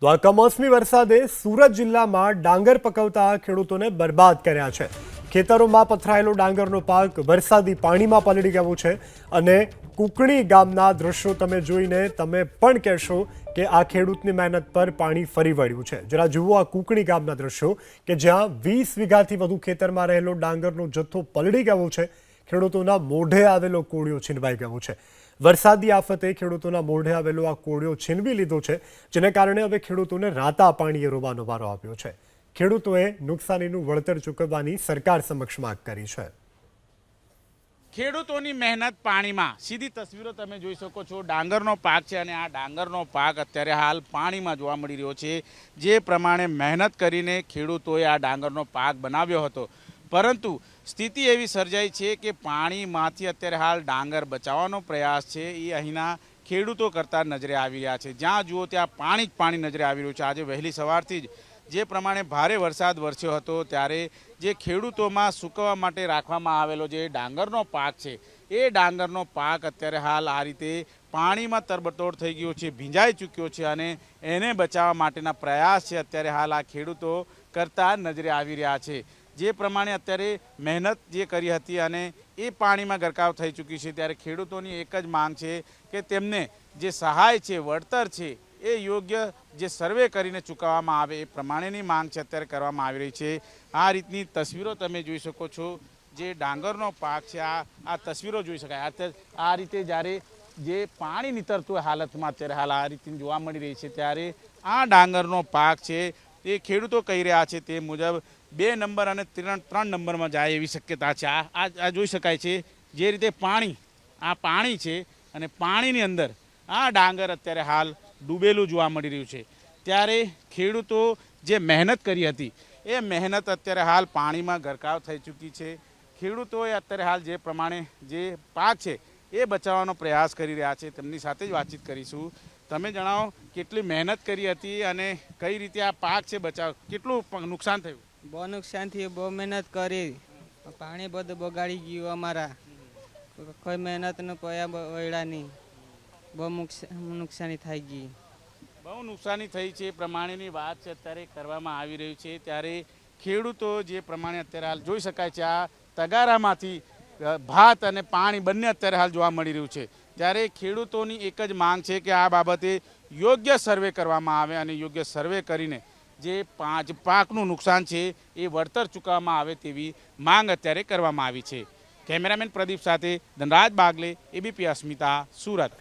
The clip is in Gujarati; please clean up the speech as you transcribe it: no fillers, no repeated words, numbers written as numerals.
તો આ કમોસમી વરસાદે સુરત જિલ્લામાં ડાંગર પકવતા ખેડૂતોને બરબાદ કર્યા છે। ખેતરોમાં પથરાયેલો ડાંગરનો પાક વરસાદી પાણીમાં પલળી ગયો છે અને કુકણી ગામના દ્રશ્યો તમે જોઈને તમે પણ કહેશો કે આ ખેડૂતની મહેનત પર પાણી ફરી વળ્યું છે। જરા જુઓ આ કુકણી ગામના દ્રશ્યો કે જ્યાં 20 વીઘાથી વધુ ખેતરમાં રહેલો ડાંગરનો જથ્થો પલળી ગયો છે। ખેડૂતોના મોઢે આવેલો કોળિયો છીનવાઈ ગયો છે। વરસાદી આફતે ખેડૂતોના મોઢે આવેલો આ કોળિયો છીનવી લીધો છે, જેને કારણે હવે ખેડૂતોને રાતા પાણીએ રોવાનો વારો આવ્યો છે। ખેડૂતોએ નુકસાનીનું વળતર ચૂકવવાની સરકાર સમક્ષ માંગ કરી છે। ખેડૂતોની મહેનત પાણીમાં, સીધી તસવીરો તમે જોઈ શકો છો। ડાંગરનો પાક છે અને આ ડાંગરનો પાક અત્યારે હાલ પાણીમાં જોવા મળી રહ્યો છે। જે પ્રમાણે મહેનત કરીને ખેડૂતોએ આ ડાંગરનો પાક બનાવ્યો હતો, પરંતુ સ્થિતિ એવી સર્જાઈ છે કે પાણીમાંથી અત્યારે હાલ ડાંગર બચાવવાનો પ્રયાસ છે એ અહીંના ખેડૂતો કરતા નજરે આવી રહ્યા છે। જ્યાં જુઓ ત્યાં પાણી જ પાણી નજરે આવી રહ્યું છે। આજે વહેલી સવારથી જ જે પ્રમાણે ભારે વરસાદ વરસ્યો હતો ત્યારે જે ખેડૂતોમાં સૂકવવા માટે રાખવામાં આવેલો જે ડાંગરનો પાક છે એ ડાંગરનો પાક અત્યારે હાલ આ રીતે પાણીમાં તરબતોડ થઈ ગયો છે, ભીંજાઈ ચૂક્યો છે અને એને બચાવવા માટેના પ્રયાસ છે અત્યારે હાલ આ ખેડૂતો કરતા નજરે આવી રહ્યા છે। જે પ્રમાણે અત્યારે મહેનત જે કરી હતી અને એ પાણીમાં ગરકાવ થઈ ચૂકી છે, ત્યારે ખેડૂતોની એક જ માંગ છે કે તેમને જે સહાય છે, વળતર છે એ યોગ્ય જે સર્વે કરીને ચૂકવવામાં આવે એ પ્રમાણેની માંગ છે અત્યારે કરવામાં આવી રહી છે। આ રીતની તસવીરો તમે જોઈ શકો છો। જે ડાંગરનો પાક છે આ તસવીરો જોઈ શકાય। આ રીતે જ્યારે જે પાણી નીતરતું હાલતમાં અત્યારે હાલ આ રીતે જોવા મળી રહી છે, ત્યારે આ ડાંગરનો પાક છે એ ખેડૂતો કહી રહ્યા છે તે મુજબ 2 નંબર અને 3 નંબરમાં જાય એવી શક્યતા છે। આ જોઈ શકાય છે જે રીતે પાણી છે અને પાણીની અંદર આ ડાંગર અત્યારે હાલ ડૂબેલું જોવા મળી રહ્યું છે। ત્યારે ખેડૂતો જે મહેનત કરી હતી એ મહેનત અત્યારે હાલ પાણીમાં ગરકાવ થઈ ચૂકી છે। ખેડૂતોએ અત્યારે હાલ જે પ્રમાણે જે પાક છે એ બચાવવાનો પ્રયાસ કરી રહ્યા છે। તેમની સાથે જ વાતચીત કરીશું। તમે જણાવો કેટલી મહેનત કરી હતી અને કઈ રીતે આ પાક છે બચાવ, કેટલું નુકસાન થયું? બહુ નુકસાન થયું, બહુ મહેનત કરી, પાણી બધું બગાડી ગયું અમારા, કોઈ મહેનતનું પયા વળ્યા નહીં, બહુ નુકસાની થઈ ગઈ। બહુ નુકસાની થઈ છે એ પ્રમાણેની વાત છે અત્યારે કરવામાં આવી રહ્યું છે। ત્યારે ખેડૂતો જે પ્રમાણે અત્યારે હાલ જોઈ શકાય છે આ તગારામાંથી ભાત અને પાણી બંને અત્યારે હાલ જોવા મળી રહ્યું છે। ત્યારે ખેડૂતોની એક જ માંગ છે કે આ બાબતે યોગ્ય સર્વે કરવામાં આવે અને યોગ્ય સર્વે કરીને જે પાકનું નુકસાન છે એ વળતર ચૂકવવામાં આવે તેવી માંગ અત્યારે કરવામાં આવી છે। કેમેરામેન પ્રદીપ સાથે ધનરાજ બાગલે, એબીપી અસ્મિતા, સુરત।